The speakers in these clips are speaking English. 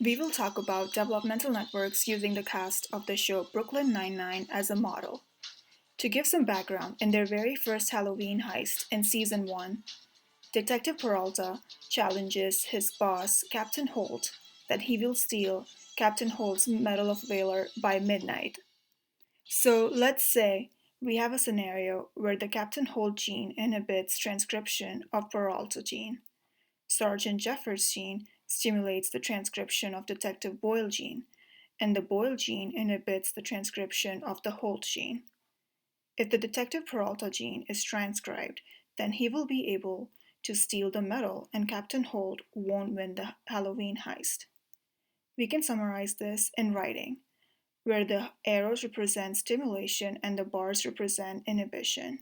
We will talk about developmental networks using the cast of the show Brooklyn Nine-Nine as a model. To give some background, in their very first Halloween heist in season 1, Detective Peralta challenges his boss, Captain Holt, that he will steal Captain Holt's Medal of Valor by midnight. So let's say we have a scenario where the Captain Holt gene inhibits transcription of Peralta gene. Sergeant Jefferds gene stimulates the transcription of Detective Boyle gene, and the Boyle gene inhibits the transcription of the Holt gene. If the Detective Peralta gene is transcribed, then he will be able to steal the medal and Captain Holt won't win the Halloween heist. We can summarize this in writing, where the arrows represent stimulation and the bars represent inhibition.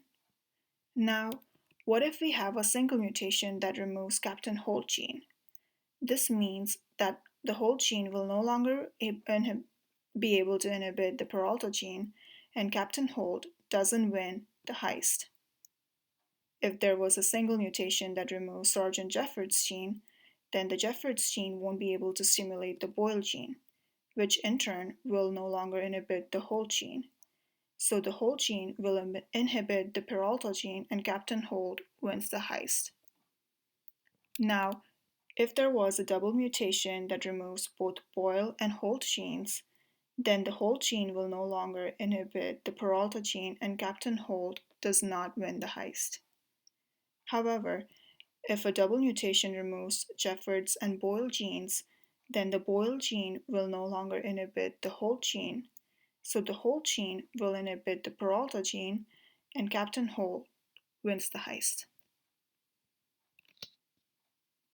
Now, what if we have a single mutation that removes Captain Holt gene? This means that the Holt gene will no longer be able to inhibit the Peralta gene, and Captain Holt doesn't win the heist. If there was a single mutation that removes Sergeant Jeffords' gene, then the Jeffords gene won't be able to stimulate the Boyle gene, which in turn will no longer inhibit the Holt gene. So the Holt gene will inhibit the Peralta gene and Captain Holt wins the heist. Now, if there was a double mutation that removes both Boyle and Holt genes, then the Holt gene will no longer inhibit the Peralta gene and Captain Holt does not win the heist. However, if a double mutation removes Jeffords and Boyle genes, then the Boyle gene will no longer inhibit the Holt gene, so the Holt gene will inhibit the Peralta gene and Captain Holt wins the heist.